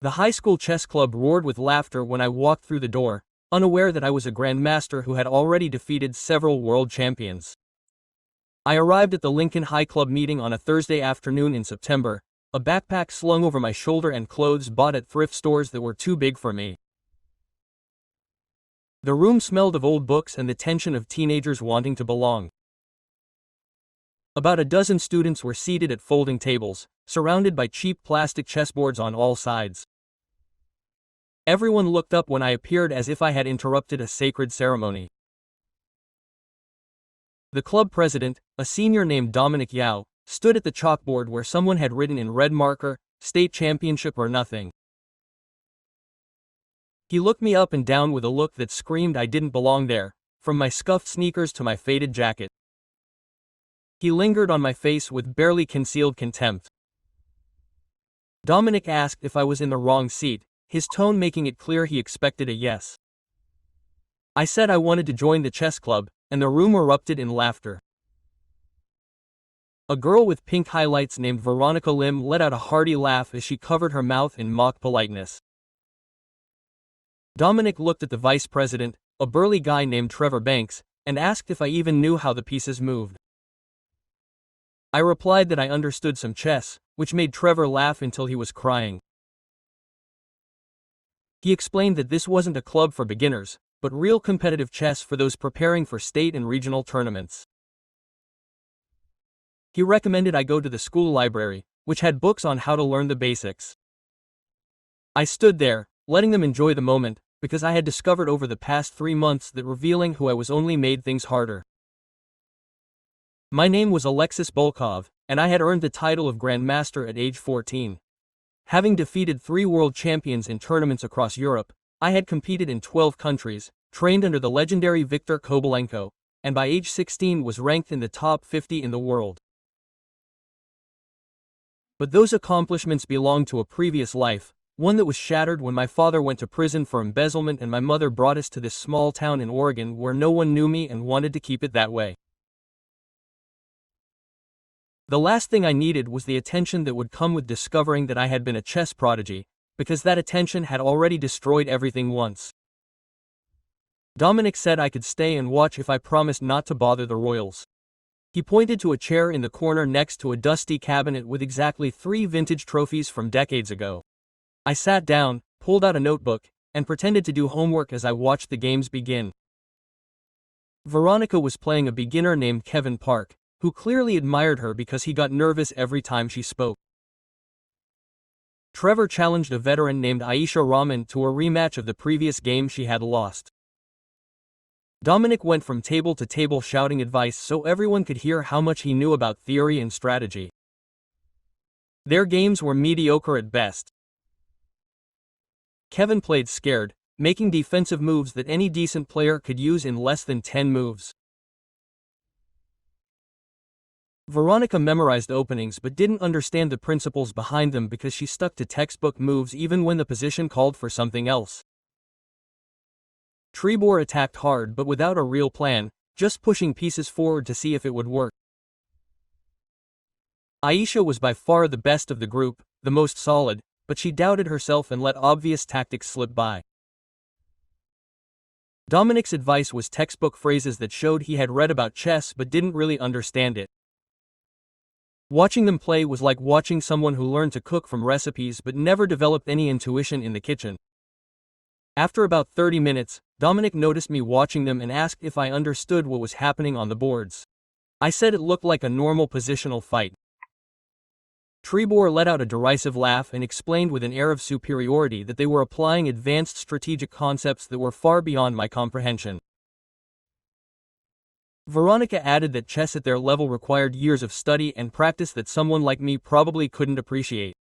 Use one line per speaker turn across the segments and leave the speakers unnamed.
The high school chess club roared with laughter when I walked through the door, unaware that I was a grandmaster who had already defeated several world champions. I arrived at the Lincoln High Club meeting on a Thursday afternoon in September, a backpack slung over my shoulder and clothes bought at thrift stores that were too big for me. The room smelled of old books and the tension of teenagers wanting to belong. About a dozen students were seated at folding tables, surrounded by cheap plastic chessboards on all sides. Everyone looked up when I appeared as if I had interrupted a sacred ceremony. The club president, a senior named Dominic Yao, stood at the chalkboard where someone had written in red marker, "State championship or nothing." He looked me up and down with a look that screamed I didn't belong there, from my scuffed sneakers to my faded jacket. He lingered on my face with barely concealed contempt. Dominic asked if I was in the wrong seat, his tone making it clear he expected a yes. I said I wanted to join the chess club, and the room erupted in laughter. A girl with pink highlights named Veronica Lim let out a hearty laugh as she covered her mouth in mock politeness. Dominic looked at the vice president, a burly guy named Trevor Banks, and asked if I even knew how the pieces moved. I replied that I understood some chess, which made Trevor laugh until he was crying. He explained that this wasn't a club for beginners, but real competitive chess for those preparing for state and regional tournaments. He recommended I go to the school library, which had books on how to learn the basics. I stood there, letting them enjoy the moment, because I had discovered over the past 3 months that revealing who I was only made things harder. My name was Alexis Bolkov, and I had earned the title of Grandmaster at age 14. Having defeated 3 world champions in tournaments across Europe, I had competed in 12 countries, trained under the legendary Viktor Kobalenko, and by age 16 was ranked in the top 50 in the world. But those accomplishments belonged to a previous life, one that was shattered when my father went to prison for embezzlement and my mother brought us to this small town in Oregon where no one knew me and wanted to keep it that way. The last thing I needed was the attention that would come with discovering that I had been a chess prodigy, because that attention had already destroyed everything once. Dominic said I could stay and watch if I promised not to bother the royals. He pointed to a chair in the corner next to a dusty cabinet with exactly 3 vintage trophies from decades ago. I sat down, pulled out a notebook, and pretended to do homework as I watched the games begin. Veronica was playing a beginner named Kevin Park, who clearly admired her because he got nervous every time she spoke. Trevor challenged a veteran named Aisha Rahman to a rematch of the previous game she had lost. Dominic went from table to table shouting advice so everyone could hear how much he knew about theory and strategy. Their games were mediocre at best. Kevin played scared, making defensive moves that any decent player could use in less than 10 moves. Veronica memorized openings but didn't understand the principles behind them because she stuck to textbook moves even when the position called for something else. Trebor attacked hard but without a real plan, just pushing pieces forward to see if it would work. Aisha was by far the best of the group, the most solid, but she doubted herself and let obvious tactics slip by. Dominic's advice was textbook phrases that showed he had read about chess but didn't really understand it. Watching them play was like watching someone who learned to cook from recipes but never developed any intuition in the kitchen. After about 30 minutes, Dominic noticed me watching them and asked if I understood what was happening on the boards. I said it looked like a normal positional fight. Trebor let out a derisive laugh and explained with an air of superiority that they were applying advanced strategic concepts that were far beyond my comprehension. Veronica added that chess at their level required years of study and practice that someone like me probably couldn't appreciate.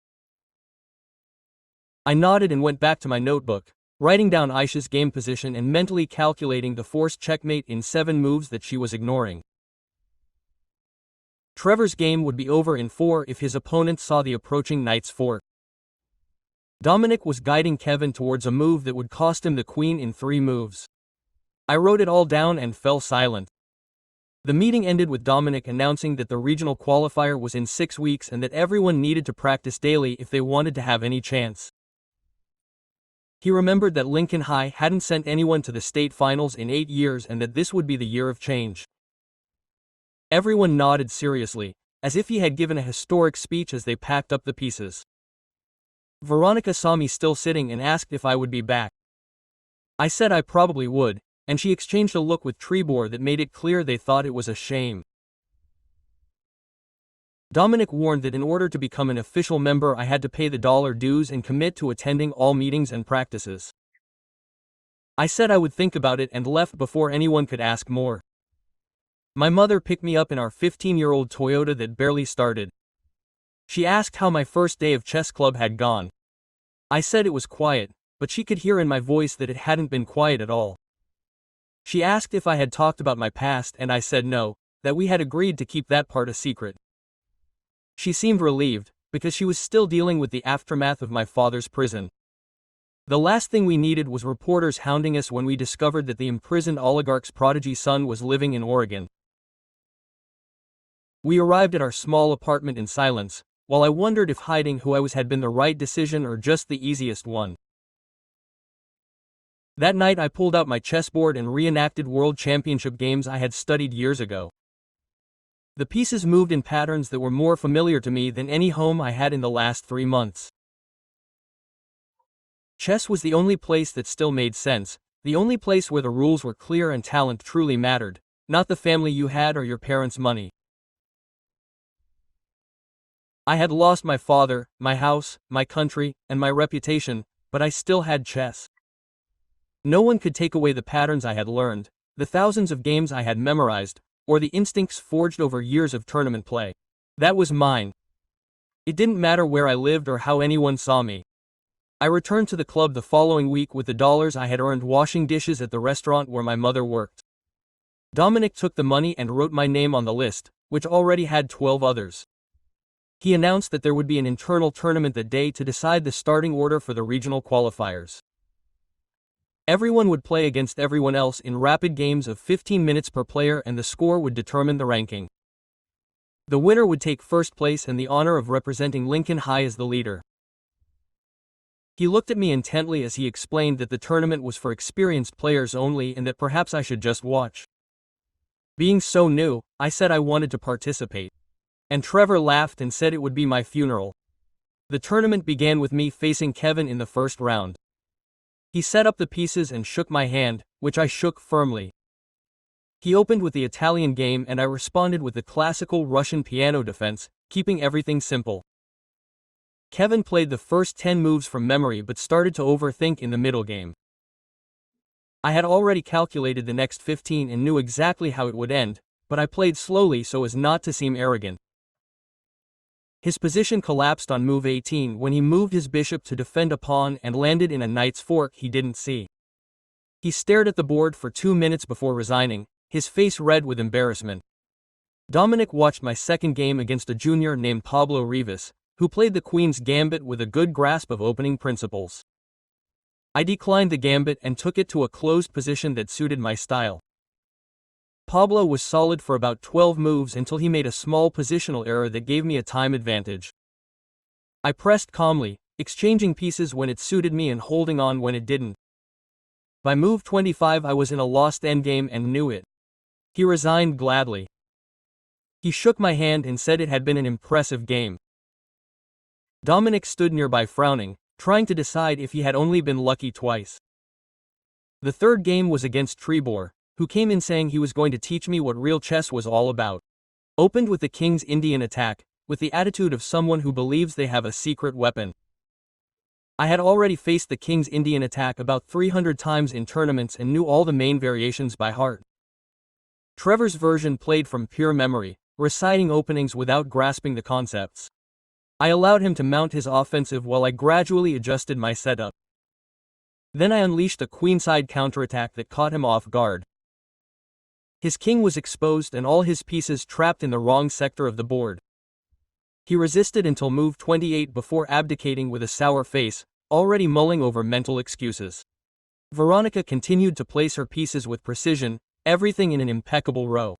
I nodded and went back to my notebook, writing down Aisha's game position and mentally calculating the forced checkmate in 7 moves that she was ignoring. Trevor's game would be over in 4 if his opponent saw the approaching knight's fork. Dominic was guiding Kevin towards a move that would cost him the queen in 3 moves. I wrote it all down and fell silent. The meeting ended with Dominic announcing that the regional qualifier was in 6 weeks and that everyone needed to practice daily if they wanted to have any chance. He remembered that Lincoln High hadn't sent anyone to the state finals in 8 years and that this would be the year of change. Everyone nodded seriously, as if he had given a historic speech as they packed up the pieces. Veronica saw me still sitting and asked if I would be back. I said I probably would, and she exchanged a look with Trebor that made it clear they thought it was a shame. Dominic warned that in order to become an official member I had to pay the dollar dues and commit to attending all meetings and practices. I said I would think about it and left before anyone could ask more. My mother picked me up in our 15-year-old Toyota that barely started. She asked how my first day of chess club had gone. I said it was quiet, but she could hear in my voice that it hadn't been quiet at all. She asked if I had talked about my past and I said no, that we had agreed to keep that part a secret. She seemed relieved, because she was still dealing with the aftermath of my father's prison. The last thing we needed was reporters hounding us when we discovered that the imprisoned oligarch's prodigy son was living in Oregon. We arrived at our small apartment in silence, while I wondered if hiding who I was had been the right decision or just the easiest one. That night I pulled out my chessboard and reenacted world championship games I had studied years ago. The pieces moved in patterns that were more familiar to me than any home I had in the last 3 months. Chess was the only place that still made sense, the only place where the rules were clear and talent truly mattered, not the family you had or your parents' money. I had lost my father, my house, my country, and my reputation, but I still had chess. No one could take away the patterns I had learned, the thousands of games I had memorized, or the instincts forged over years of tournament play. That was mine. It didn't matter where I lived or how anyone saw me. I returned to the club the following week with the dollars I had earned washing dishes at the restaurant where my mother worked. Dominic took the money and wrote my name on the list, which already had 12 others. He announced that there would be an internal tournament that day to decide the starting order for the regional qualifiers. Everyone would play against everyone else in rapid games of 15 minutes per player and the score would determine the ranking. The winner would take first place and the honor of representing Lincoln High as the leader. He looked at me intently as he explained that the tournament was for experienced players only and that perhaps I should just watch. Being so new, I said I wanted to participate. And Trevor laughed and said it would be my funeral. The tournament began with me facing Kevin in the first round. He set up the pieces and shook my hand, which I shook firmly. He opened with the Italian game and I responded with the classical Russian piano defense, keeping everything simple. Kevin played the first 10 moves from memory but started to overthink in the middle game. I had already calculated the next 15 and knew exactly how it would end, but I played slowly so as not to seem arrogant. His position collapsed on move 18 when he moved his bishop to defend a pawn and landed in a knight's fork he didn't see. He stared at the board for 2 minutes before resigning, his face red with embarrassment. Dominic watched my second game against a junior named Pablo Rivas, who played the Queen's Gambit with a good grasp of opening principles. I declined the gambit and took it to a closed position that suited my style. Pablo was solid for about 12 moves until he made a small positional error that gave me a time advantage. I pressed calmly, exchanging pieces when it suited me and holding on when it didn't. By move 25 I was in a lost endgame and knew it. He resigned gladly. He shook my hand and said it had been an impressive game. Dominic stood nearby frowning, trying to decide if he had only been lucky twice. The third game was against Trebor, who came in saying he was going to teach me what real chess was all about. Opened with the King's Indian attack, with the attitude of someone who believes they have a secret weapon. I had already faced the King's Indian attack about 300 times in tournaments and knew all the main variations by heart. Trevor's version played from pure memory, reciting openings without grasping the concepts. I allowed him to mount his offensive while I gradually adjusted my setup. Then I unleashed a queenside counterattack that caught him off guard. His king was exposed and all his pieces trapped in the wrong sector of the board. He resisted until move 28 before abdicating with a sour face, already mulling over mental excuses. Veronica continued to place her pieces with precision, everything in an impeccable row.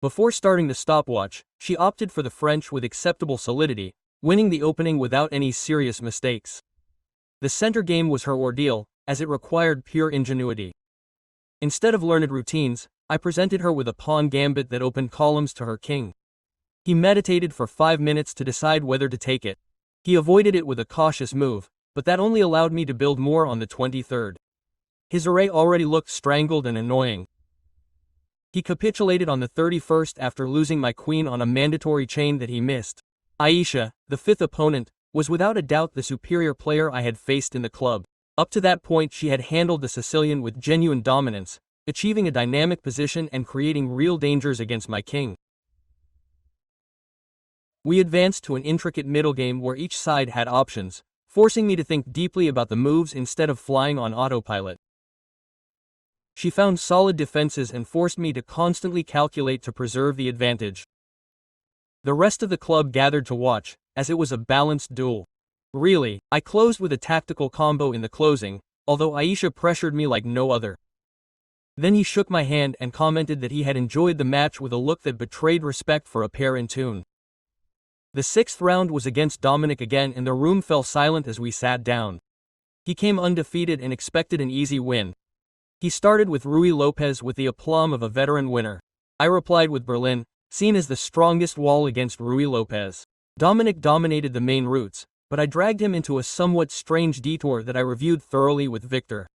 Before starting the stopwatch, she opted for the French with acceptable solidity, winning the opening without any serious mistakes. The center game was her ordeal, as it required pure ingenuity. Instead of learned routines, I presented her with a pawn gambit that opened columns to her king. He meditated for 5 minutes to decide whether to take it. He avoided it with a cautious move, but that only allowed me to build more on the 23rd. His array already looked strangled and annoying. He capitulated on the 31st after losing my queen on a mandatory chain that he missed. Aisha, the fifth opponent, was without a doubt the superior player I had faced in the club. Up to that point she had handled the Sicilian with genuine dominance, achieving a dynamic position and creating real dangers against my king. We advanced to an intricate middle game where each side had options, forcing me to think deeply about the moves instead of flying on autopilot. She found solid defenses and forced me to constantly calculate to preserve the advantage. The rest of the club gathered to watch, as it was a balanced duel. Really, I closed with a tactical combo in the closing, although Aisha pressured me like no other. Then he shook my hand and commented that he had enjoyed the match with a look that betrayed respect for a pair in tune. The sixth round was against Dominic again and the room fell silent as we sat down. He came undefeated and expected an easy win. He started with Ruy Lopez with the aplomb of a veteran winner. I replied with Berlin, seen as the strongest wall against Ruy Lopez. Dominic dominated the main routes, but I dragged him into a somewhat strange detour that I reviewed thoroughly with Victor.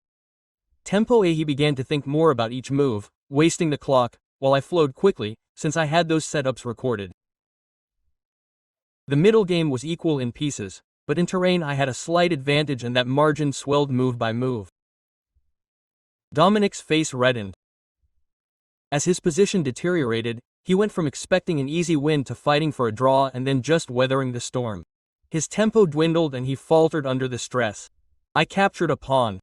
Tempo A. He began to think more about each move, wasting the clock, while I flowed quickly, since I had those setups recorded. The middle game was equal in pieces, but in terrain I had a slight advantage and that margin swelled move by move. Dominic's face reddened. As his position deteriorated, he went from expecting an easy win to fighting for a draw and then just weathering the storm. His tempo dwindled and he faltered under the stress. I captured a pawn.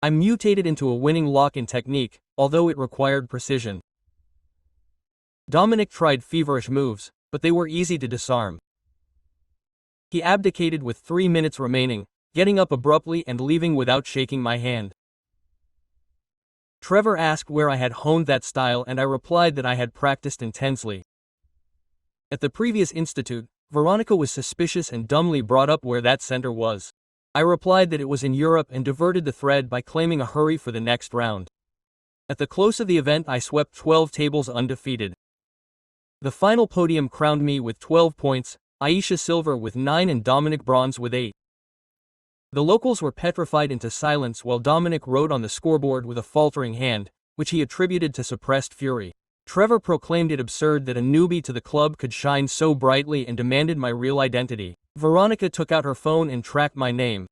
I mutated into a winning lock-in technique, although it required precision. Dominic tried feverish moves, but they were easy to disarm. He abdicated with 3 minutes remaining, getting up abruptly and leaving without shaking my hand. Trevor asked where I had honed that style and I replied that I had practiced intensely. At the previous institute, Veronica was suspicious and dumbly brought up where that center was. I replied that it was in Europe and diverted the thread by claiming a hurry for the next round. At the close of the event I swept 12 tables undefeated. The final podium crowned me with 12 points, Aisha silver with 9 and Dominic bronze with 8. The locals were petrified into silence while Dominic wrote on the scoreboard with a faltering hand, which he attributed to suppressed fury. Trevor proclaimed it absurd that a newbie to the club could shine so brightly and demanded my real identity. Veronica took out her phone and tracked my name.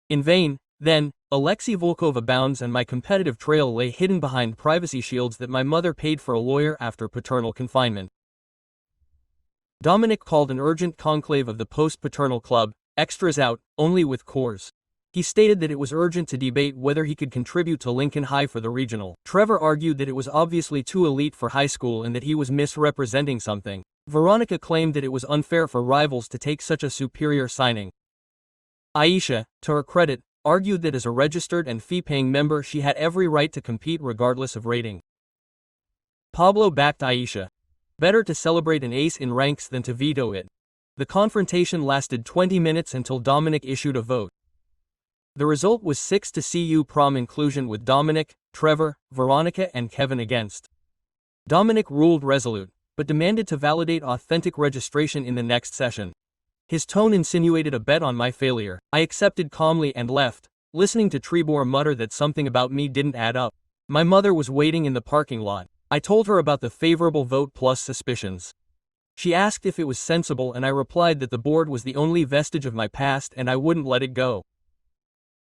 In vain, then, Alexei Volkov abounds and my competitive trail lay hidden behind privacy shields that my mother paid for a lawyer after paternal confinement. Dominic called an urgent conclave of the post-paternal club, extras out, only with cores. He stated that it was urgent to debate whether he could contribute to Lincoln High for the regional. Trevor argued that it was obviously too elite for high school and that he was misrepresenting something. Veronica claimed that it was unfair for rivals to take such a superior signing. Aisha, to her credit, argued that as a registered and fee-paying member she had every right to compete regardless of rating. Pablo backed Aisha. Better to celebrate an ace in ranks than to veto it. The confrontation lasted 20 minutes until Dominic issued a vote. The result was 6 to CU prom inclusion with Dominic, Trevor, Veronica and Kevin against. Dominic ruled resolute, but demanded to validate authentic registration in the next session. His tone insinuated a bet on my failure. I accepted calmly and left, listening to Trebor mutter that something about me didn't add up. My mother was waiting in the parking lot. I told her about the favorable vote plus suspicions. She asked if it was sensible and I replied that the board was the only vestige of my past and I wouldn't let it go.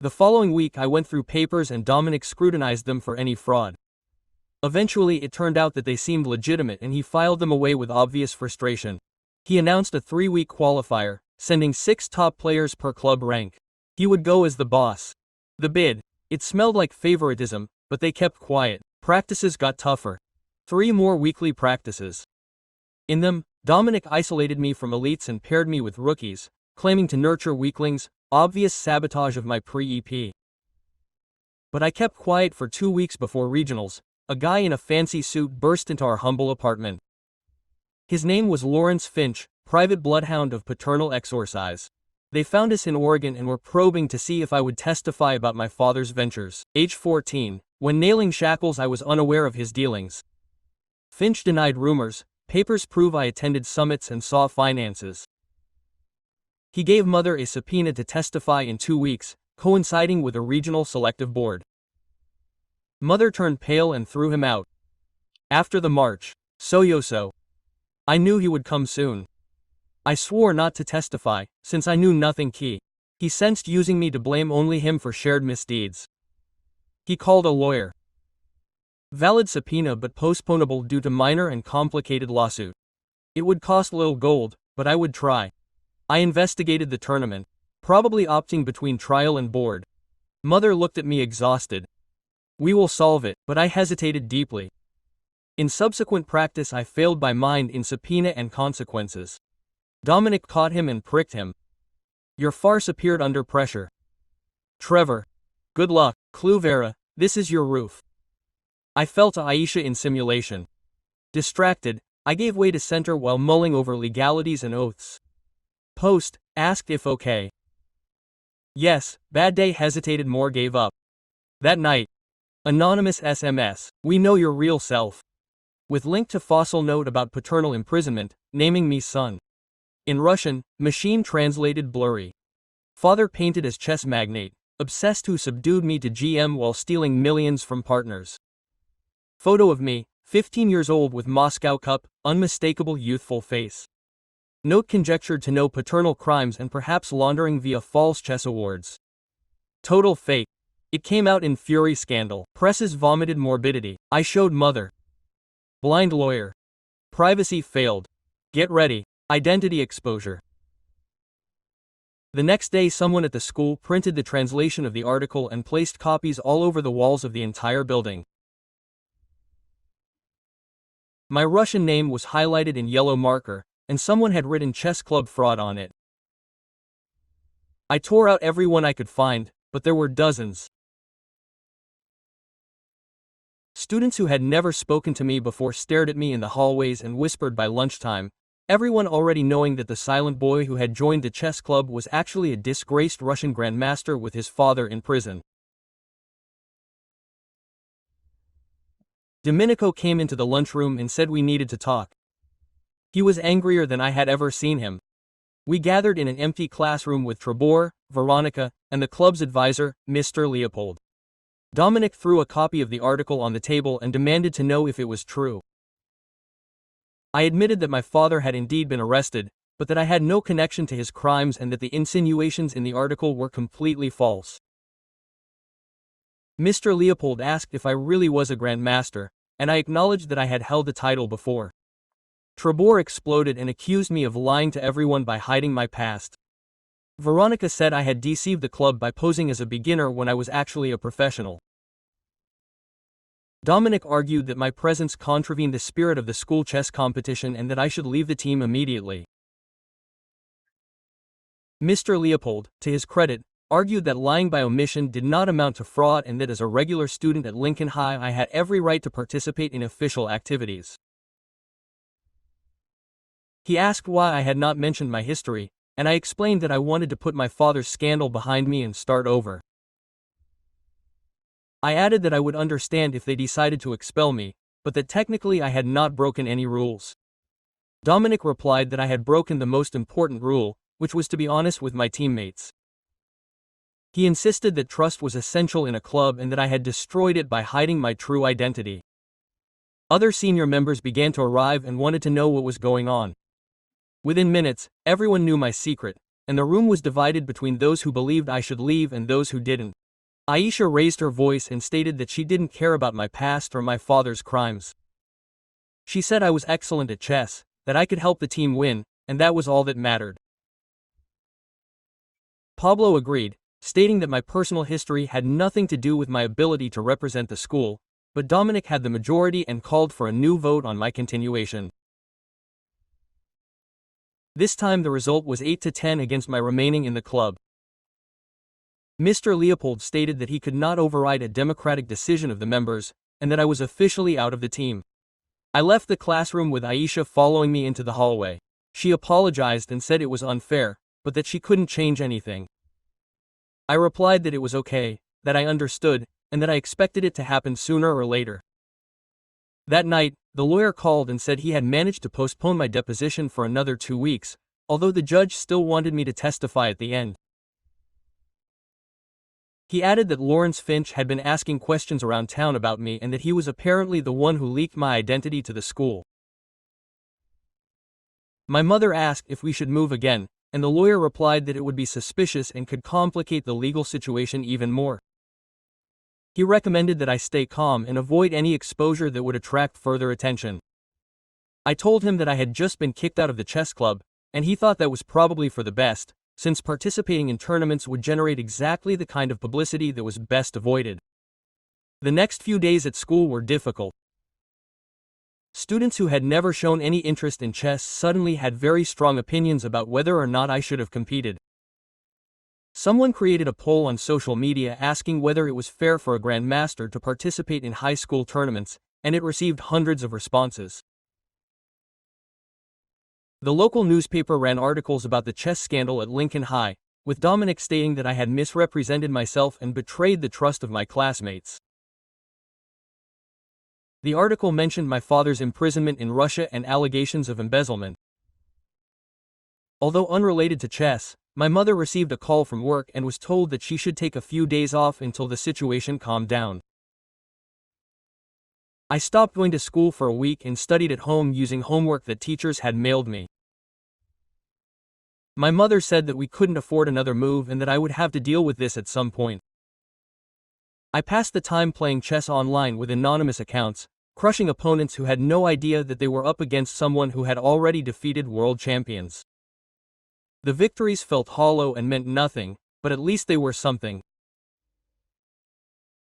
The following week I went through papers and Dominic scrutinized them for any fraud. Eventually it turned out that they seemed legitimate and he filed them away with obvious frustration. He announced a 3-week qualifier, sending 6 top players per club rank. He would go as the boss. The bid. It smelled like favoritism, but they kept quiet. Practices got tougher. 3 more weekly practices. In them, Dominic isolated me from elites and paired me with rookies, claiming to nurture weaklings, obvious sabotage of my pre-EP. But I kept quiet for 2 weeks before regionals. A guy in a fancy suit burst into our humble apartment. His name was Lawrence Finch, private bloodhound of paternal exorcise. They found us in Oregon and were probing to see if I would testify about my father's ventures. Age 14. When nailing shackles, I was unaware of his dealings. Finch denied rumors. Papers prove I attended summits and saw finances. He gave Mother a subpoena to testify in 2 weeks, coinciding with a regional selective board. Mother turned pale and threw him out. After the march, so. I knew he would come soon. I swore not to testify, since I knew nothing key. He sensed using me to blame only him for shared misdeeds. He called a lawyer. Valid subpoena but postponable due to minor and complicated lawsuit. It would cost little gold, but I would try. I investigated the tournament, probably opting between trial and board. Mother looked at me exhausted. We will solve it, but I hesitated deeply. In subsequent practice I failed by mind in subpoena and consequences. Dominic caught him and pricked him. Your farce appeared under pressure. Trevor. Good luck, Cluvera, this is your roof. I fell to Aisha in simulation. Distracted, I gave way to center while mulling over legalities and oaths. Post, asked if okay. Yes, bad day, hesitated more, gave up. That night. Anonymous SMS, we know your real self. With link to fossil note about paternal imprisonment, naming me son. In Russian, machine translated blurry. Father painted as chess magnate, obsessed who subdued me to GM while stealing millions from partners. Photo of me, 15 years old with Moscow Cup, unmistakable youthful face. Note conjectured to know paternal crimes and perhaps laundering via false chess awards. Total fake. It came out in fury scandal. Presses vomited morbidity. I showed Mother. Blind lawyer. Privacy failed. Get ready. Identity exposure. The next day someone at the school printed the translation of the article and placed copies all over the walls of the entire building. My Russian name was highlighted in yellow marker, and someone had written chess club fraud on it. I tore out everyone I could find, but there were dozens. Students who had never spoken to me before stared at me in the hallways and whispered by lunchtime, everyone already knowing that the silent boy who had joined the chess club was actually a disgraced Russian grandmaster with his father in prison. Domenico came into the lunchroom and said we needed to talk. He was angrier than I had ever seen him. We gathered in an empty classroom with Trebor, Veronica, and the club's advisor, Mr. Leopold. Dominic threw a copy of the article on the table and demanded to know if it was true. I admitted that my father had indeed been arrested, but that I had no connection to his crimes and that the insinuations in the article were completely false. Mr. Leopold asked if I really was a grandmaster, and I acknowledged that I had held the title before. Trebor exploded and accused me of lying to everyone by hiding my past. Veronica said I had deceived the club by posing as a beginner when I was actually a professional. Dominic argued that my presence contravened the spirit of the school chess competition and that I should leave the team immediately. Mr. Leopold, to his credit, argued that lying by omission did not amount to fraud and that as a regular student at Lincoln High I had every right to participate in official activities. He asked why I had not mentioned my history, and I explained that I wanted to put my father's scandal behind me and start over. I added that I would understand if they decided to expel me, but that technically I had not broken any rules. Dominic replied that I had broken the most important rule, which was to be honest with my teammates. He insisted that trust was essential in a club and that I had destroyed it by hiding my true identity. Other senior members began to arrive and wanted to know what was going on. Within minutes, everyone knew my secret, and the room was divided between those who believed I should leave and those who didn't. Aisha raised her voice and stated that she didn't care about my past or my father's crimes. She said I was excellent at chess, that I could help the team win, and that was all that mattered. Pablo agreed, stating that my personal history had nothing to do with my ability to represent the school, but Dominic had the majority and called for a new vote on my continuation. This time the result was 8-10 against my remaining in the club. Mr. Leopold stated that he could not override a democratic decision of the members, and that I was officially out of the team. I left the classroom with Aisha following me into the hallway. She apologized and said it was unfair, but that she couldn't change anything. I replied that it was okay, that I understood, and that I expected it to happen sooner or later. That night, the lawyer called and said he had managed to postpone my deposition for another 2 weeks, although the judge still wanted me to testify at the end. He added that Lawrence Finch had been asking questions around town about me and that he was apparently the one who leaked my identity to the school. My mother asked if we should move again, and the lawyer replied that it would be suspicious and could complicate the legal situation even more. He recommended that I stay calm and avoid any exposure that would attract further attention. I told him that I had just been kicked out of the chess club, and he thought that was probably for the best, since participating in tournaments would generate exactly the kind of publicity that was best avoided. The next few days at school were difficult. Students who had never shown any interest in chess suddenly had very strong opinions about whether or not I should have competed. Someone created a poll on social media asking whether it was fair for a grandmaster to participate in high school tournaments, and it received hundreds of responses. The local newspaper ran articles about the chess scandal at Lincoln High, with Dominic stating that I had misrepresented myself and betrayed the trust of my classmates. The article mentioned my father's imprisonment in Russia and allegations of embezzlement. Although unrelated to chess, my mother received a call from work and was told that she should take a few days off until the situation calmed down. I stopped going to school for a week and studied at home using homework that teachers had mailed me. My mother said that we couldn't afford another move and that I would have to deal with this at some point. I passed the time playing chess online with anonymous accounts, crushing opponents who had no idea that they were up against someone who had already defeated world champions. The victories felt hollow and meant nothing, but at least they were something.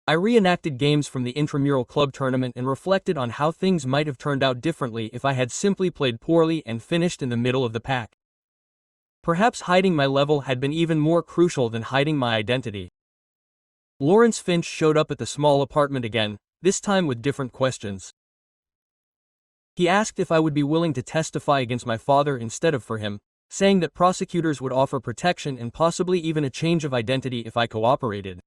I reenacted games from the intramural club tournament and reflected on how things might have turned out differently if I had simply played poorly and finished in the middle of the pack. Perhaps hiding my level had been even more crucial than hiding my identity. Lawrence Finch showed up at the small apartment again, this time with different questions. He asked if I would be willing to testify against my father instead of for him, saying that prosecutors would offer protection and possibly even a change of identity if I cooperated.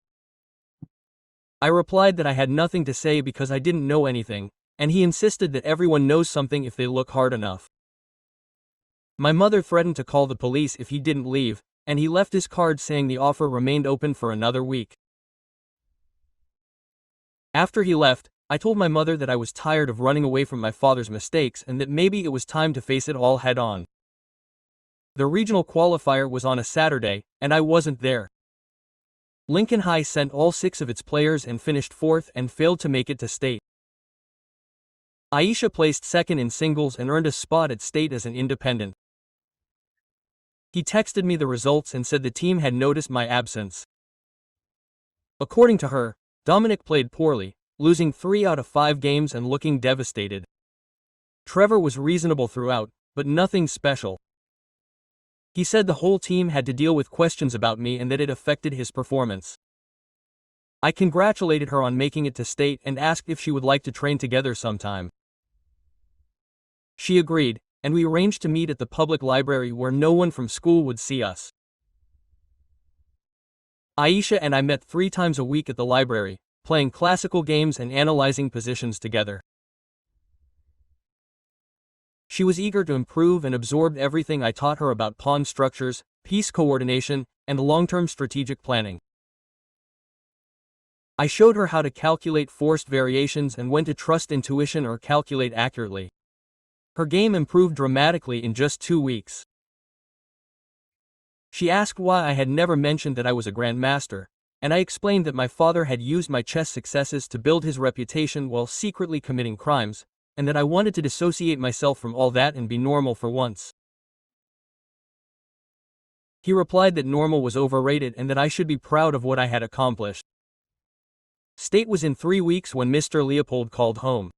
I replied that I had nothing to say because I didn't know anything, and he insisted that everyone knows something if they look hard enough. My mother threatened to call the police if he didn't leave, and he left his card saying the offer remained open for another week. After he left, I told my mother that I was tired of running away from my father's mistakes and that maybe it was time to face it all head on. The regional qualifier was on a Saturday, and I wasn't there. Lincoln High sent all 6 of its players and finished 4th and failed to make it to state. Aisha placed 2nd in singles and earned a spot at state as an independent. He texted me the results and said the team had noticed my absence. According to her, Dominic played poorly, losing 3 out of 5 games and looking devastated. Trevor was reasonable throughout, but nothing special. He said the whole team had to deal with questions about me and that it affected his performance. I congratulated her on making it to state and asked if she would like to train together sometime. She agreed, and we arranged to meet at the public library where no one from school would see us. Aisha and I met 3 times a week at the library, playing classical games and analyzing positions together. She was eager to improve and absorbed everything I taught her about pawn structures, piece coordination, and long-term strategic planning. I showed her how to calculate forced variations and when to trust intuition or calculate accurately. Her game improved dramatically in just 2 weeks. She asked why I had never mentioned that I was a grandmaster, and I explained that my father had used my chess successes to build his reputation while secretly committing crimes, and that I wanted to dissociate myself from all that and be normal for once. He replied that normal was overrated and that I should be proud of what I had accomplished. State was in 3 weeks when Mr. Leopold called home.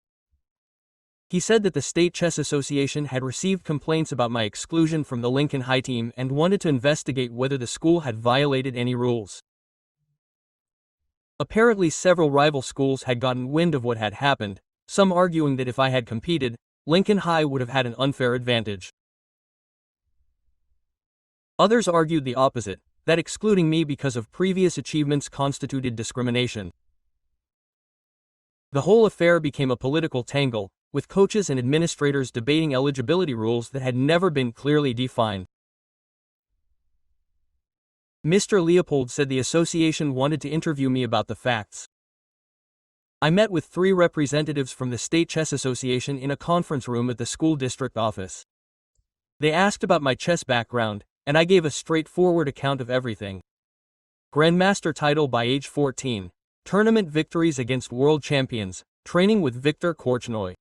He said that the State Chess Association had received complaints about my exclusion from the Lincoln High team and wanted to investigate whether the school had violated any rules. Apparently several rival schools had gotten wind of what had happened, some arguing that if I had competed, Lincoln High would have had an unfair advantage. Others argued the opposite, that excluding me because of previous achievements constituted discrimination. The whole affair became a political tangle, with coaches and administrators debating eligibility rules that had never been clearly defined. Mr. Leopold said the association wanted to interview me about the facts. I met with 3 representatives from the State Chess Association in a conference room at the school district office. They asked about my chess background, and I gave a straightforward account of everything. Grandmaster title by age 14, tournament victories against world champions, training with Viktor Korchnoi.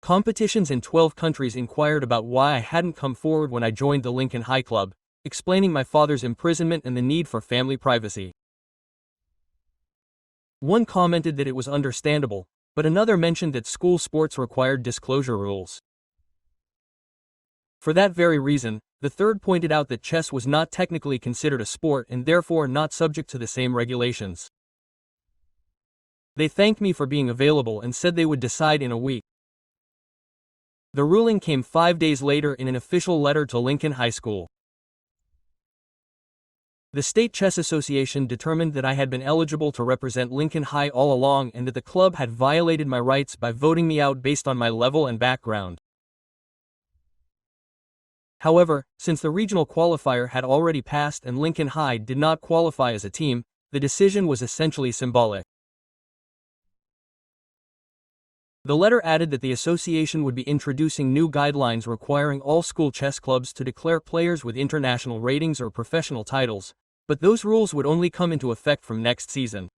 Competitions in 12 countries. Inquired about why I hadn't come forward when I joined the Lincoln High Club, explaining my father's imprisonment and the need for family privacy. One commented that it was understandable, but another mentioned that school sports required disclosure rules. For that very reason, the third pointed out that chess was not technically considered a sport and therefore not subject to the same regulations. They thanked me for being available and said they would decide in a week. The ruling came 5 days later in an official letter to Lincoln High School. The State Chess Association determined that I had been eligible to represent Lincoln High all along and that the club had violated my rights by voting me out based on my level and background. However, since the regional qualifier had already passed and Lincoln High did not qualify as a team, the decision was essentially symbolic. The letter added that the association would be introducing new guidelines requiring all school chess clubs to declare players with international ratings or professional titles, but those rules would only come into effect from next season.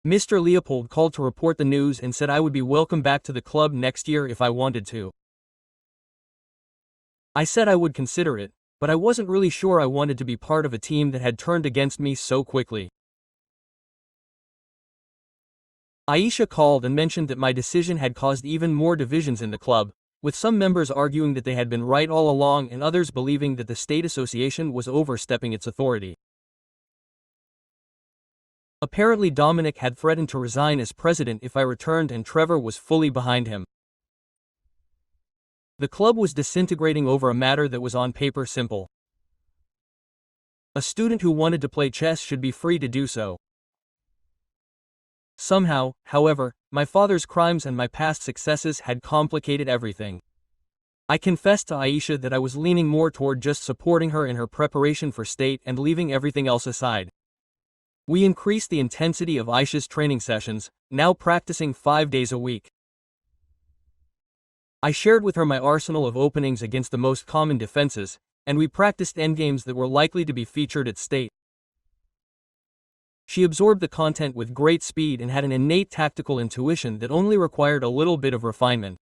Mr. Leopold called to report the news and said I would be welcome back to the club next year if I wanted to. I said I would consider it, but I wasn't really sure I wanted to be part of a team that had turned against me so quickly. Aisha called and mentioned that my decision had caused even more divisions in the club, with some members arguing that they had been right all along and others believing that the state association was overstepping its authority. Apparently Dominic had threatened to resign as president if I returned and Trevor was fully behind him. The club was disintegrating over a matter that was on paper simple. A student who wanted to play chess should be free to do so. Somehow, however, my father's crimes and my past successes had complicated everything. I confessed to Aisha that I was leaning more toward just supporting her in her preparation for state and leaving everything else aside. We increased the intensity of Aisha's training sessions, now practicing 5 days a week. I shared with her my arsenal of openings against the most common defenses, and we practiced endgames that were likely to be featured at state. She absorbed the content with great speed and had an innate tactical intuition that only required a little bit of refinement.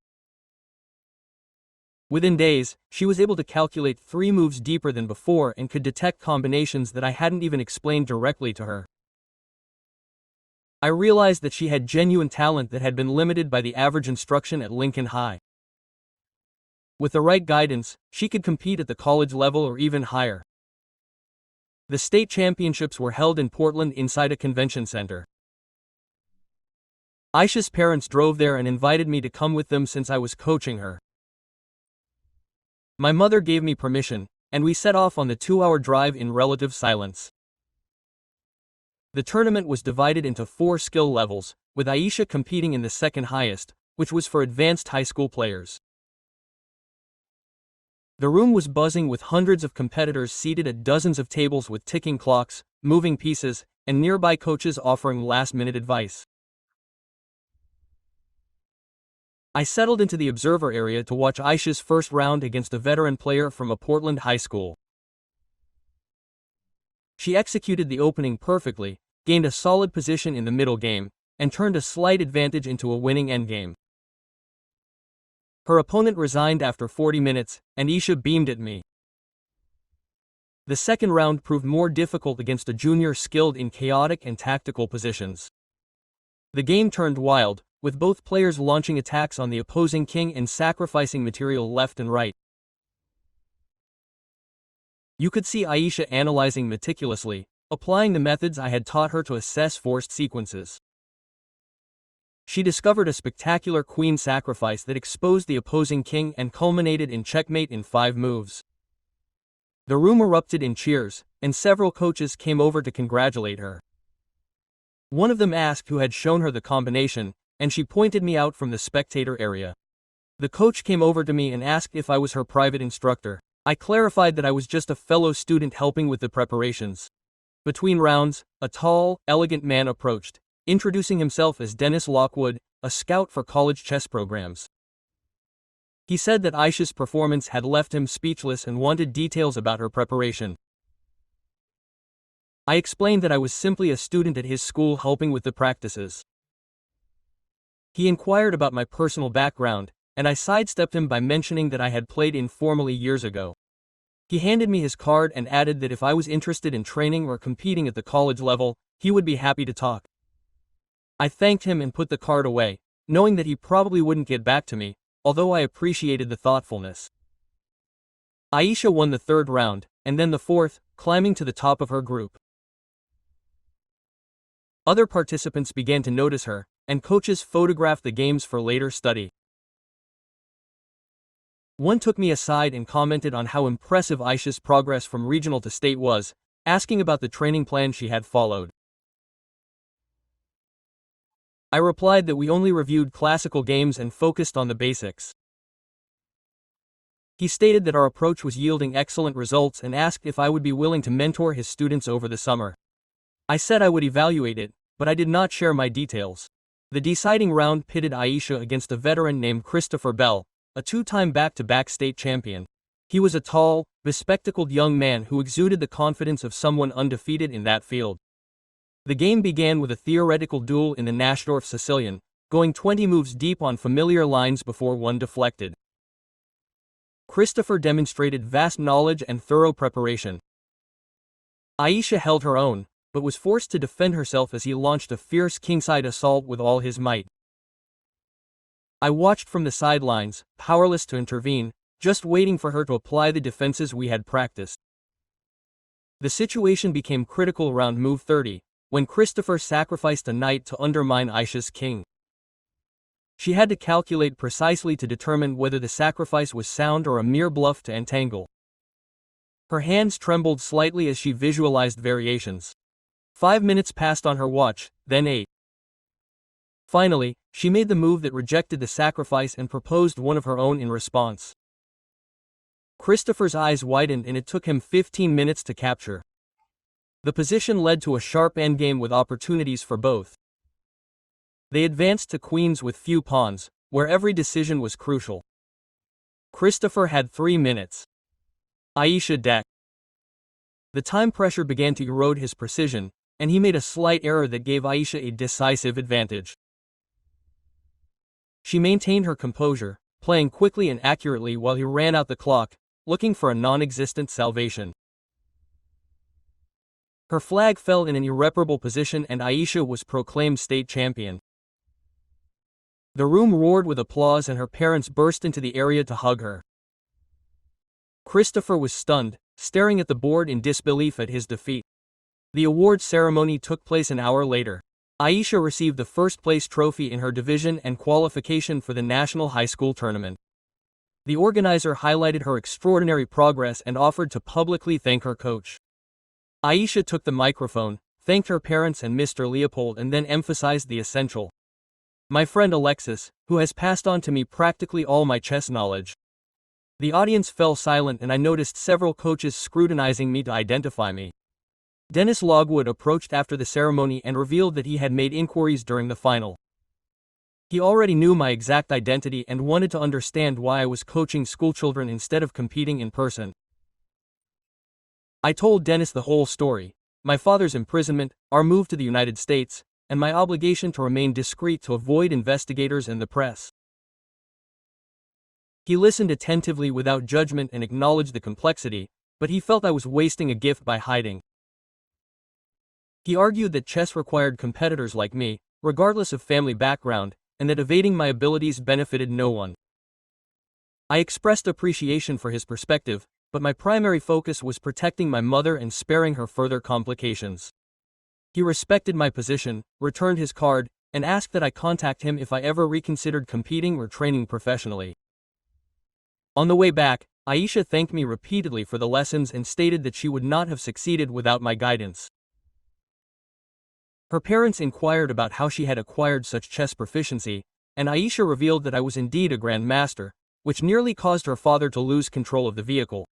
Within days, she was able to calculate 3 moves deeper than before and could detect combinations that I hadn't even explained directly to her. I realized that she had genuine talent that had been limited by the average instruction at Lincoln High. With the right guidance, she could compete at the college level or even higher. The state championships were held in Portland inside a convention center. Aisha's parents drove there and invited me to come with them since I was coaching her. My mother gave me permission, and we set off on the 2-hour drive in relative silence. The tournament was divided into 4 skill levels, with Aisha competing in the second highest, which was for advanced high school players. The room was buzzing with hundreds of competitors seated at dozens of tables with ticking clocks, moving pieces, and nearby coaches offering last-minute advice. I settled into the observer area to watch Aisha's first round against a veteran player from a Portland high school. She executed the opening perfectly, gained a solid position in the middle game, and turned a slight advantage into a winning endgame. Her opponent resigned after 40 minutes, and Aisha beamed at me. The second round proved more difficult against a junior skilled in chaotic and tactical positions. The game turned wild, with both players launching attacks on the opposing king and sacrificing material left and right. You could see Aisha analyzing meticulously, applying the methods I had taught her to assess forced sequences. She discovered a spectacular queen sacrifice that exposed the opposing king and culminated in checkmate in 5 moves. The room erupted in cheers, and several coaches came over to congratulate her. One of them asked who had shown her the combination, and she pointed me out from the spectator area. The coach came over to me and asked if I was her private instructor. I clarified that I was just a fellow student helping with the preparations. Between rounds, a tall, elegant man approached, introducing himself as Dennis Lockwood, a scout for college chess programs. He said that Aisha's performance had left him speechless and wanted details about her preparation. I explained that I was simply a student at his school helping with the practices. He inquired about my personal background, and I sidestepped him by mentioning that I had played informally years ago. He handed me his card and added that if I was interested in training or competing at the college level, he would be happy to talk. I thanked him and put the card away, knowing that he probably wouldn't get back to me, although I appreciated the thoughtfulness. Aisha won the 3rd round, and then the 4th, climbing to the top of her group. Other participants began to notice her, and coaches photographed the games for later study. One took me aside and commented on how impressive Aisha's progress from regional to state was, asking about the training plan she had followed. I replied that we only reviewed classical games and focused on the basics. He stated that our approach was yielding excellent results and asked if I would be willing to mentor his students over the summer. I said I would evaluate it, but I did not share my details. The deciding round pitted Aisha against a veteran named Christopher Bell, a 2-time back-to-back state champion. He was a tall, bespectacled young man who exuded the confidence of someone undefeated in that field. The game began with a theoretical duel in the Naschdorf Sicilian, going 20 moves deep on familiar lines before one deflected. Christopher demonstrated vast knowledge and thorough preparation. Aisha held her own, but was forced to defend herself as he launched a fierce kingside assault with all his might. I watched from the sidelines, powerless to intervene, just waiting for her to apply the defenses we had practiced. The situation became critical around move 30, when Christopher sacrificed a knight to undermine Aisha's king. She had to calculate precisely to determine whether the sacrifice was sound or a mere bluff to entangle. Her hands trembled slightly as she visualized variations. 5 minutes passed on her watch, then 8. Finally, she made the move that rejected the sacrifice and proposed one of her own in response. Christopher's eyes widened and it took him 15 minutes to capture. The position led to a sharp endgame with opportunities for both. They advanced to queens with few pawns, where every decision was crucial. Christopher had 3 minutes. Aisha deck. The time pressure began to erode his precision, and he made a slight error that gave Aisha a decisive advantage. She maintained her composure, playing quickly and accurately while he ran out the clock, looking for a non-existent salvation. Her flag fell in an irreparable position and Aisha was proclaimed state champion. The room roared with applause and her parents burst into the area to hug her. Christopher was stunned, staring at the board in disbelief at his defeat. The award ceremony took place an hour later. Aisha received the first-place trophy in her division and qualification for the National High School Tournament. The organizer highlighted her extraordinary progress and offered to publicly thank her coach. Aisha took the microphone, thanked her parents and Mr. Leopold and then emphasized the essential. My friend Alexis, who has passed on to me practically all my chess knowledge. The audience fell silent and I noticed several coaches scrutinizing me to identify me. Dennis Lockwood approached after the ceremony and revealed that he had made inquiries during the final. He already knew my exact identity and wanted to understand why I was coaching schoolchildren instead of competing in person. I told Dennis the whole story, my father's imprisonment, our move to the United States, and my obligation to remain discreet to avoid investigators and the press. He listened attentively without judgment and acknowledged the complexity, but he felt I was wasting a gift by hiding. He argued that chess required competitors like me, regardless of family background, and that evading my abilities benefited no one. I expressed appreciation for his perspective, but my primary focus was protecting my mother and sparing her further complications. He respected my position, returned his card, and asked that I contact him if I ever reconsidered competing or training professionally. On the way back, Aisha thanked me repeatedly for the lessons and stated that she would not have succeeded without my guidance. Her parents inquired about how she had acquired such chess proficiency, and Aisha revealed that I was indeed a grandmaster, which nearly caused her father to lose control of the vehicle.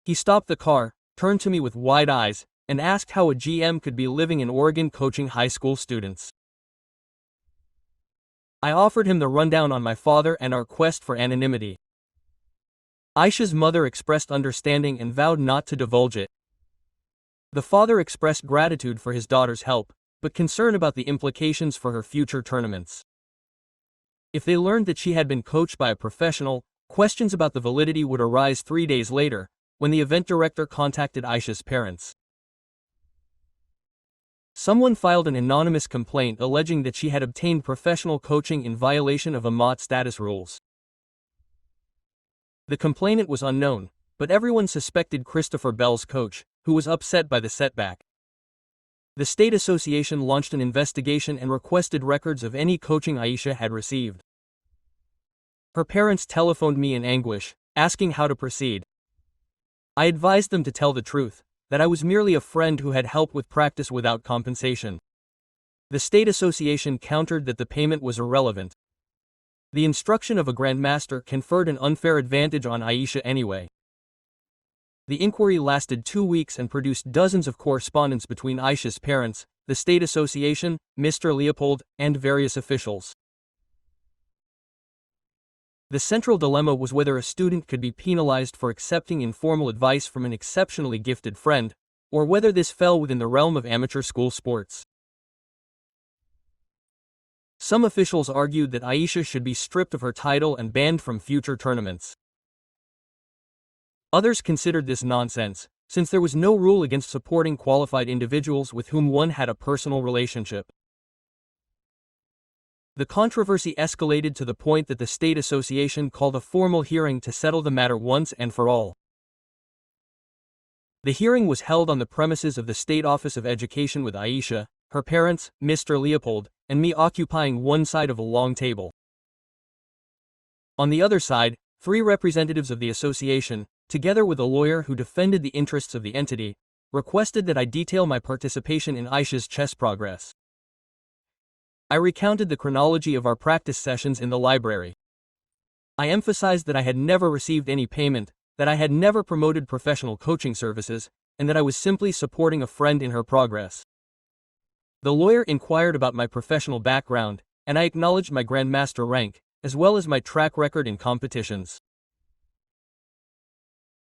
He stopped the car, turned to me with wide eyes, and asked how a GM could be living in Oregon coaching high school students. I offered him the rundown on my father and our quest for anonymity. Aisha's mother expressed understanding and vowed not to divulge it. The father expressed gratitude for his daughter's help, but concern about the implications for her future tournaments. If they learned that she had been coached by a professional, questions about the validity would arise 3 days later, when the event director contacted Aisha's parents. Someone filed an anonymous complaint alleging that she had obtained professional coaching in violation of AMAT status rules. The complainant was unknown, but everyone suspected Christopher Bell's coach, who was upset by the setback. The state association launched an investigation and requested records of any coaching Aisha had received. Her parents telephoned me in anguish, asking how to proceed. I advised them to tell the truth, that I was merely a friend who had helped with practice without compensation. The state association countered that the payment was irrelevant. The instruction of a grandmaster conferred an unfair advantage on Aisha anyway. The inquiry lasted 2 weeks and produced dozens of correspondence between Aisha's parents, the state association, Mr. Leopold, and various officials. The central dilemma was whether a student could be penalized for accepting informal advice from an exceptionally gifted friend, or whether this fell within the realm of amateur school sports. Some officials argued that Aisha should be stripped of her title and banned from future tournaments. Others considered this nonsense, since there was no rule against supporting qualified individuals with whom one had a personal relationship. The controversy escalated to the point that the state association called a formal hearing to settle the matter once and for all. The hearing was held on the premises of the State Office of Education with Aisha, her parents, Mr. Leopold, and me occupying one side of a long table. On the other side, 3 representatives of the association, together with a lawyer who defended the interests of the entity, requested that I detail my participation in Aisha's chess progress. I recounted the chronology of our practice sessions in the library. I emphasized that I had never received any payment, that I had never promoted professional coaching services, and that I was simply supporting a friend in her progress. The lawyer inquired about my professional background, and I acknowledged my grandmaster rank, as well as my track record in competitions.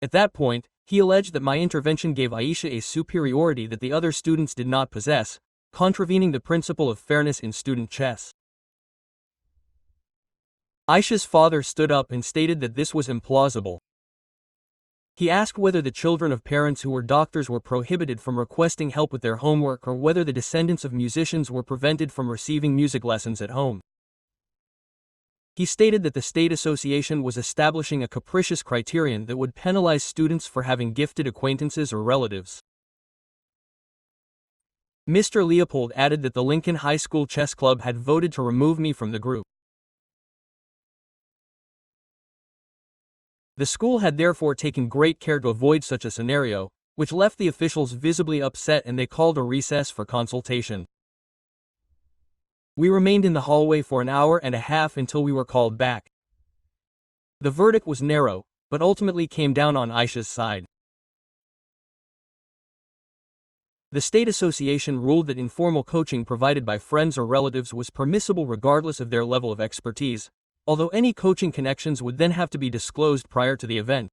At that point, he alleged that my intervention gave Aisha a superiority that the other students did not possess, contravening the principle of fairness in student chess. Aisha's father stood up and stated that this was implausible. He asked whether the children of parents who were doctors were prohibited from requesting help with their homework or whether the descendants of musicians were prevented from receiving music lessons at home. He stated that the state association was establishing a capricious criterion that would penalize students for having gifted acquaintances or relatives. Mr. Leopold added that the Lincoln High School Chess Club had voted to remove me from the group. The school had therefore taken great care to avoid such a scenario, which left the officials visibly upset, and they called a recess for consultation. We remained in the hallway for an hour and a half until we were called back. The verdict was narrow, but ultimately came down on Aisha's side. The state association ruled that informal coaching provided by friends or relatives was permissible regardless of their level of expertise, although any coaching connections would then have to be disclosed prior to the event.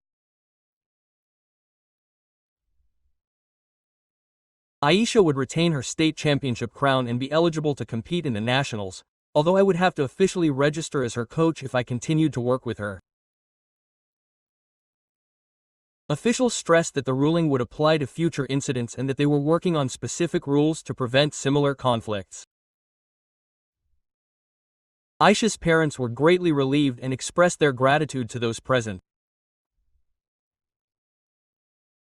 Aisha would retain her state championship crown and be eligible to compete in the nationals, although I would have to officially register as her coach if I continued to work with her. Officials stressed that the ruling would apply to future incidents and that they were working on specific rules to prevent similar conflicts. Aisha's parents were greatly relieved and expressed their gratitude to those present.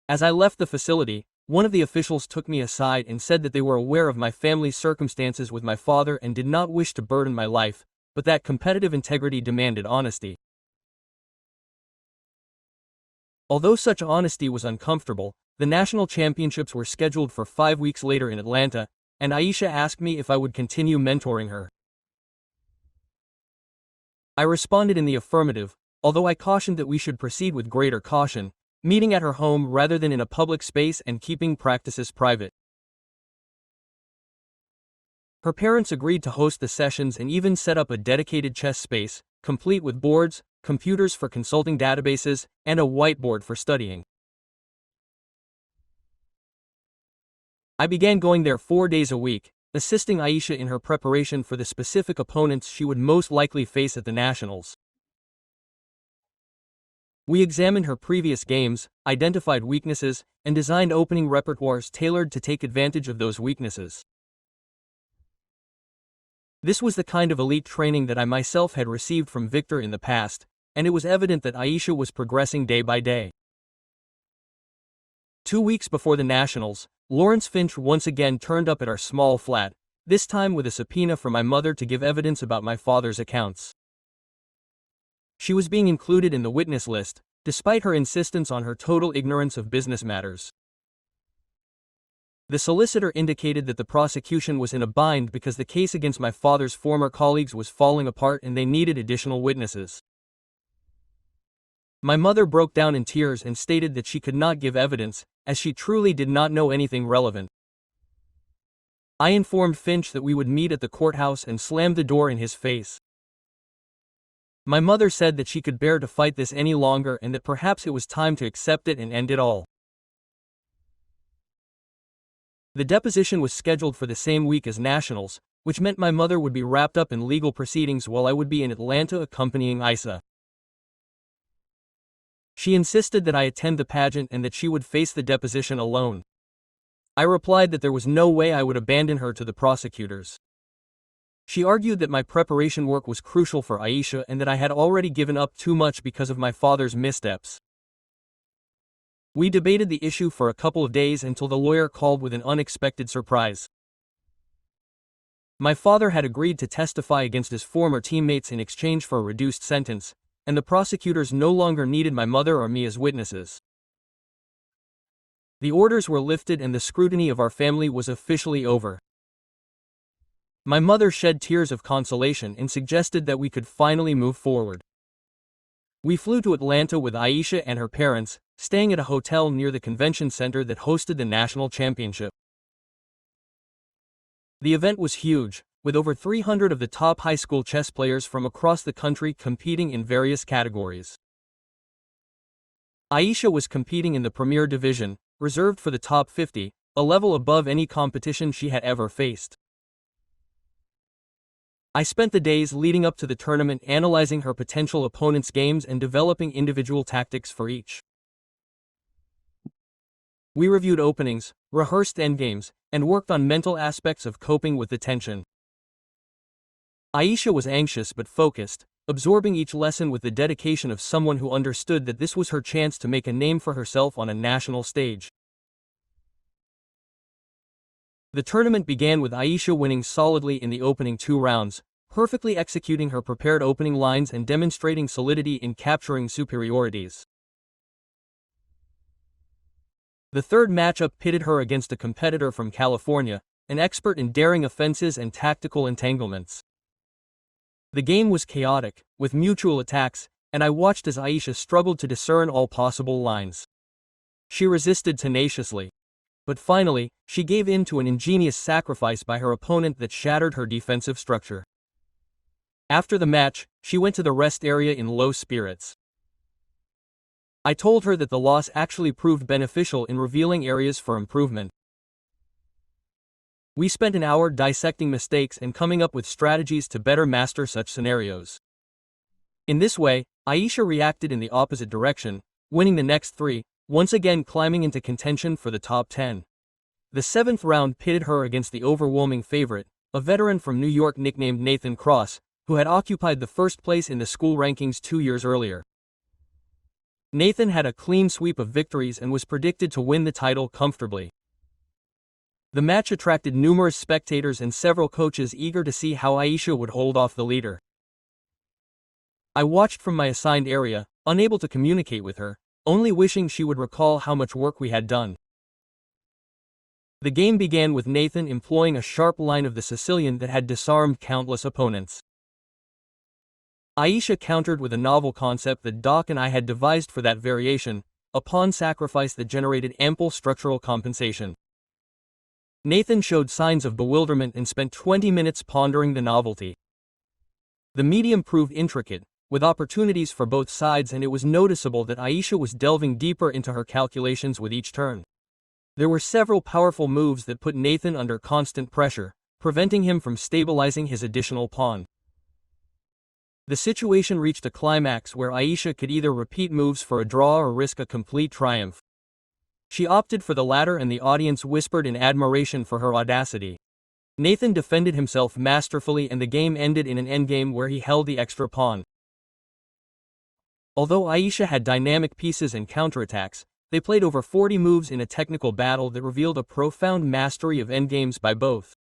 As I left the facility, one of the officials took me aside and said that they were aware of my family's circumstances with my father and did not wish to burden my life, but that competitive integrity demanded honesty. Although such honesty was uncomfortable, the national championships were scheduled for 5 weeks later in Atlanta, and Aisha asked me if I would continue mentoring her. I responded in the affirmative, although I cautioned that we should proceed with greater caution, meeting at her home rather than in a public space and keeping practices private. Her parents agreed to host the sessions and even set up a dedicated chess space, complete with boards, computers for consulting databases, and a whiteboard for studying. I began going there 4 days a week, assisting Aisha in her preparation for the specific opponents she would most likely face at the nationals. We examined her previous games, identified weaknesses, and designed opening repertoires tailored to take advantage of those weaknesses. This was the kind of elite training that I myself had received from Victor in the past, and it was evident that Aisha was progressing day by day. 2 weeks before the nationals, Lawrence Finch once again turned up at our small flat, this time with a subpoena for my mother to give evidence about my father's accounts. She was being included in the witness list, despite her insistence on her total ignorance of business matters. The solicitor indicated that the prosecution was in a bind because the case against my father's former colleagues was falling apart and they needed additional witnesses. My mother broke down in tears and stated that she could not give evidence, as she truly did not know anything relevant. I informed Finch that we would meet at the courthouse and slammed the door in his face. My mother said that she could bear to fight this any longer and that perhaps it was time to accept it and end it all. The deposition was scheduled for the same week as nationals, which meant my mother would be wrapped up in legal proceedings while I would be in Atlanta accompanying Aisha. She insisted that I attend the pageant and that she would face the deposition alone. I replied that there was no way I would abandon her to the prosecutors. She argued that my preparation work was crucial for Aisha and that I had already given up too much because of my father's missteps. We debated the issue for a couple of days until the lawyer called with an unexpected surprise. My father had agreed to testify against his former teammates in exchange for a reduced sentence, and the prosecutors no longer needed my mother or me as witnesses. The orders were lifted and the scrutiny of our family was officially over. My mother shed tears of consolation and suggested that we could finally move forward. We flew to Atlanta with Aisha and her parents, staying at a hotel near the convention center that hosted the national championship. The event was huge, with over 300 of the top high school chess players from across the country competing in various categories. Aisha was competing in the Premier Division, reserved for the top 50, a level above any competition she had ever faced. I spent the days leading up to the tournament analyzing her potential opponents' games and developing individual tactics for each. We reviewed openings, rehearsed endgames, and worked on mental aspects of coping with the tension. Aisha was anxious but focused, absorbing each lesson with the dedication of someone who understood that this was her chance to make a name for herself on a national stage. The tournament began with Aisha winning solidly in the opening 2 rounds, perfectly executing her prepared opening lines and demonstrating solidity in capturing superiorities. The third matchup pitted her against a competitor from California, an expert in daring offenses and tactical entanglements. The game was chaotic, with mutual attacks, and I watched as Aisha struggled to discern all possible lines. She resisted tenaciously. But finally, she gave in to an ingenious sacrifice by her opponent that shattered her defensive structure. After the match, she went to the rest area in low spirits. I told her that the loss actually proved beneficial in revealing areas for improvement. We spent an hour dissecting mistakes and coming up with strategies to better master such scenarios. In this way, Aisha reacted in the opposite direction, winning the next 3, once again climbing into contention for the top 10. The 7th round pitted her against the overwhelming favorite, a veteran from New York nicknamed Nathan Cross, who had occupied the first place in the school rankings 2 years earlier. Nathan had a clean sweep of victories and was predicted to win the title comfortably. The match attracted numerous spectators and several coaches eager to see how Aisha would hold off the leader. I watched from my assigned area, unable to communicate with her, only wishing she would recall how much work we had done. The game began with Nathan employing a sharp line of the Sicilian that had disarmed countless opponents. Aisha countered with a novel concept that Doc and I had devised for that variation, a pawn sacrifice that generated ample structural compensation. Nathan showed signs of bewilderment and spent 20 minutes pondering the novelty. The medium proved intricate, with opportunities for both sides, and it was noticeable that Aisha was delving deeper into her calculations with each turn. There were several powerful moves that put Nathan under constant pressure, preventing him from stabilizing his additional pawn. The situation reached a climax where Aisha could either repeat moves for a draw or risk a complete triumph. She opted for the latter, and the audience whispered in admiration for her audacity. Nathan defended himself masterfully, and the game ended in an endgame where he held the extra pawn. Although Aisha had dynamic pieces and counterattacks, they played over 40 moves in a technical battle that revealed a profound mastery of endgames by both.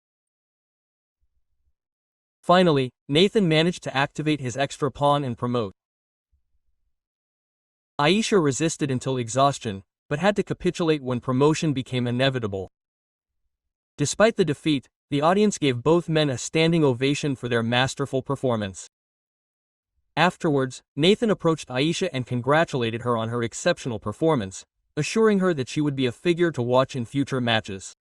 Finally, Nathan managed to activate his extra pawn and promote. Aisha resisted until exhaustion, but had to capitulate when promotion became inevitable. Despite the defeat, the audience gave both men a standing ovation for their masterful performance. Afterwards, Nathan approached Aisha and congratulated her on her exceptional performance, assuring her that she would be a figure to watch in future matches.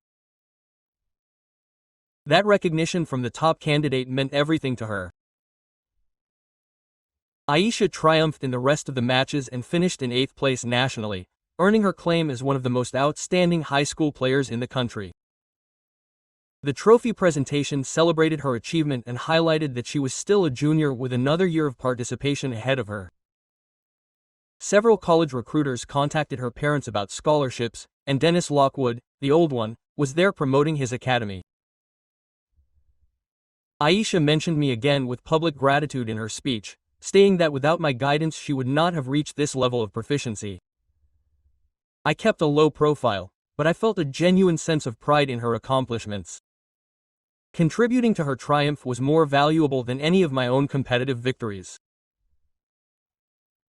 That recognition from the top candidate meant everything to her. Aisha triumphed in the rest of the matches and finished in 8th place nationally, earning her claim as one of the most outstanding high school players in the country. The trophy presentation celebrated her achievement and highlighted that she was still a junior with another year of participation ahead of her. Several college recruiters contacted her parents about scholarships, and Dennis Lockwood, the old one, was there promoting his academy. Aisha mentioned me again with public gratitude in her speech, stating that without my guidance she would not have reached this level of proficiency. I kept a low profile, but I felt a genuine sense of pride in her accomplishments. Contributing to her triumph was more valuable than any of my own competitive victories.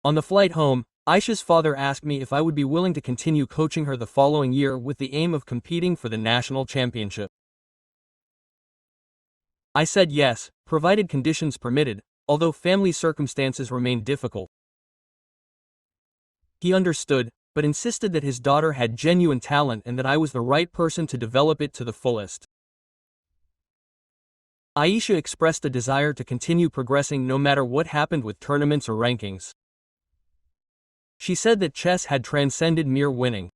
On the flight home, Aisha's father asked me if I would be willing to continue coaching her the following year with the aim of competing for the national championship. I said yes, provided conditions permitted, although family circumstances remained difficult. He understood, but insisted that his daughter had genuine talent and that I was the right person to develop it to the fullest. Aisha expressed a desire to continue progressing no matter what happened with tournaments or rankings. She said that chess had transcended mere winning.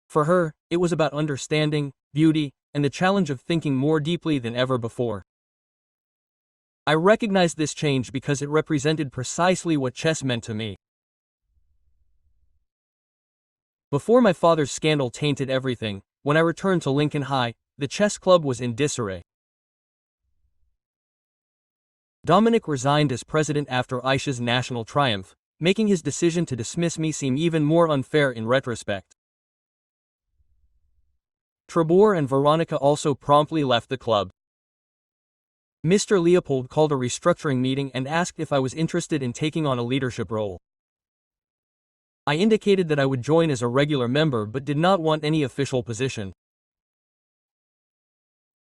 For her, it was about understanding, beauty, and the challenge of thinking more deeply than ever before. I recognized this change because it represented precisely what chess meant to me. Before my father's scandal tainted everything, when I returned to Lincoln High, the chess club was in disarray. Dominic resigned as president after Aisha's national triumph, making his decision to dismiss me seem even more unfair in retrospect. Trebor and Veronica also promptly left the club. Mr. Leopold called a restructuring meeting and asked if I was interested in taking on a leadership role. I indicated that I would join as a regular member but did not want any official position.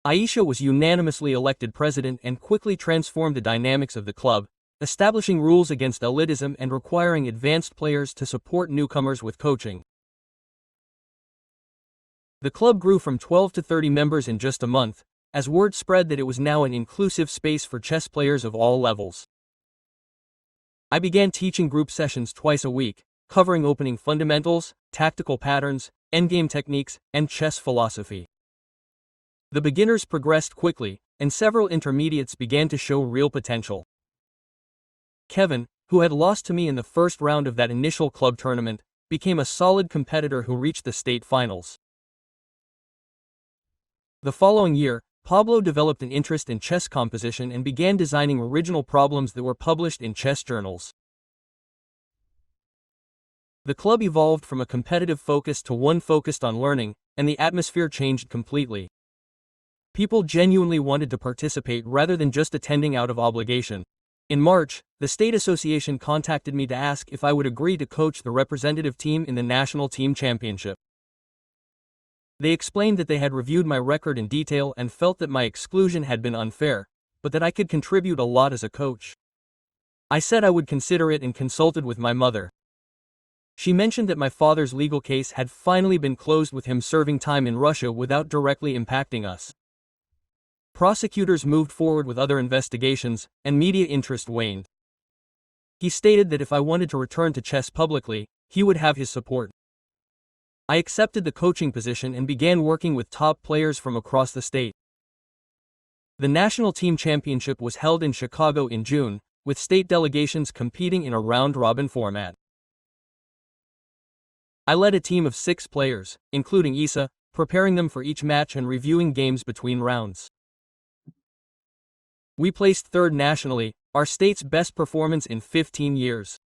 Aisha was unanimously elected president and quickly transformed the dynamics of the club, establishing rules against elitism and requiring advanced players to support newcomers with coaching. The club grew from 12 to 30 members in just a month, as word spread that it was now an inclusive space for chess players of all levels. I began teaching group sessions twice a week, covering opening fundamentals, tactical patterns, endgame techniques, and chess philosophy. The beginners progressed quickly, and several intermediates began to show real potential. Kevin, who had lost to me in the first round of that initial club tournament, became a solid competitor who reached the state finals. The following year, Pablo developed an interest in chess composition and began designing original problems that were published in chess journals. The club evolved from a competitive focus to one focused on learning, and the atmosphere changed completely. People genuinely wanted to participate rather than just attending out of obligation. In March, the state association contacted me to ask if I would agree to coach the representative team in the national team championship. They explained that they had reviewed my record in detail and felt that my exclusion had been unfair, but that I could contribute a lot as a coach. I said I would consider it and consulted with my mother. She mentioned that my father's legal case had finally been closed with him serving time in Russia without directly impacting us. Prosecutors moved forward with other investigations, and media interest waned. He stated that if I wanted to return to chess publicly, he would have his support. I accepted the coaching position and began working with top players from across the state. The national team championship was held in Chicago in June, with state delegations competing in a round-robin format. I led a team of 6 players, including Isa, preparing them for each match and reviewing games between rounds. We placed 3rd nationally, our state's best performance in 15 years.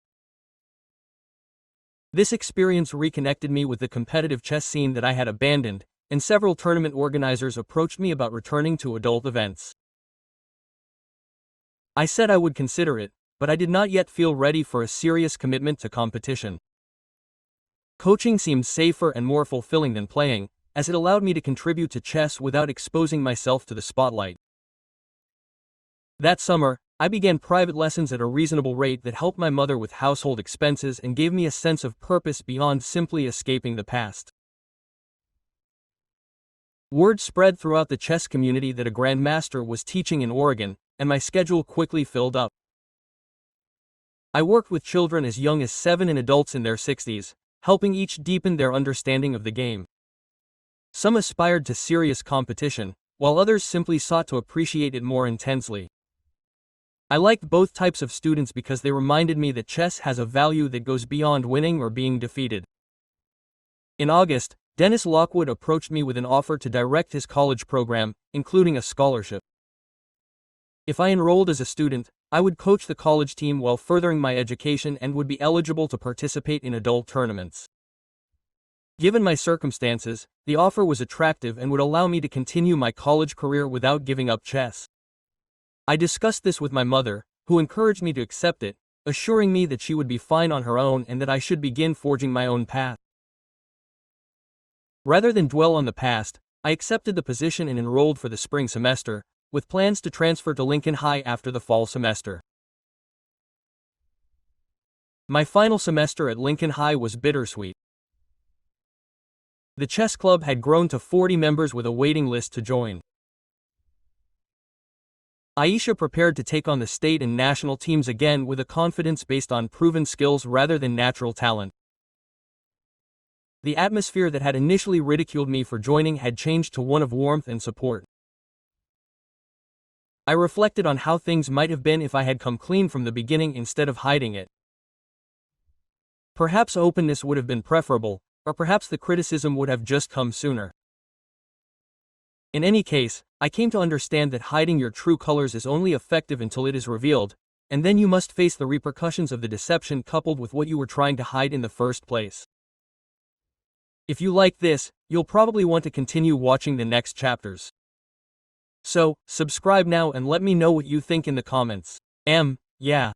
This experience reconnected me with the competitive chess scene that I had abandoned, and several tournament organizers approached me about returning to adult events. I said I would consider it, but I did not yet feel ready for a serious commitment to competition. Coaching seemed safer and more fulfilling than playing, as it allowed me to contribute to chess without exposing myself to the spotlight. That summer, I began private lessons at a reasonable rate that helped my mother with household expenses and gave me a sense of purpose beyond simply escaping the past. Word spread throughout the chess community that a grandmaster was teaching in Oregon, and my schedule quickly filled up. I worked with children as young as 7 and adults in their 60s, helping each deepen their understanding of the game. Some aspired to serious competition, while others simply sought to appreciate it more intensely. I liked both types of students because they reminded me that chess has a value that goes beyond winning or being defeated. In August, Dennis Lockwood approached me with an offer to direct his college program, including a scholarship. If I enrolled as a student, I would coach the college team while furthering my education and would be eligible to participate in adult tournaments. Given my circumstances, the offer was attractive and would allow me to continue my college career without giving up chess. I discussed this with my mother, who encouraged me to accept it, assuring me that she would be fine on her own and that I should begin forging my own path. Rather than dwell on the past, I accepted the position and enrolled for the spring semester, with plans to transfer to Lincoln High after the fall semester. My final semester at Lincoln High was bittersweet. The chess club had grown to 40 members with a waiting list to join. Aisha prepared to take on the state and national teams again with a confidence based on proven skills rather than natural talent. The atmosphere that had initially ridiculed me for joining had changed to one of warmth and support. I reflected on how things might have been if I had come clean from the beginning instead of hiding it. Perhaps openness would have been preferable, or perhaps the criticism would have just come sooner. In any case, I came to understand that hiding your true colors is only effective until it is revealed, and then you must face the repercussions of the deception coupled with what you were trying to hide in the first place. If you like this, you'll probably want to continue watching the next chapters. So, subscribe now and let me know what you think in the comments. Yeah.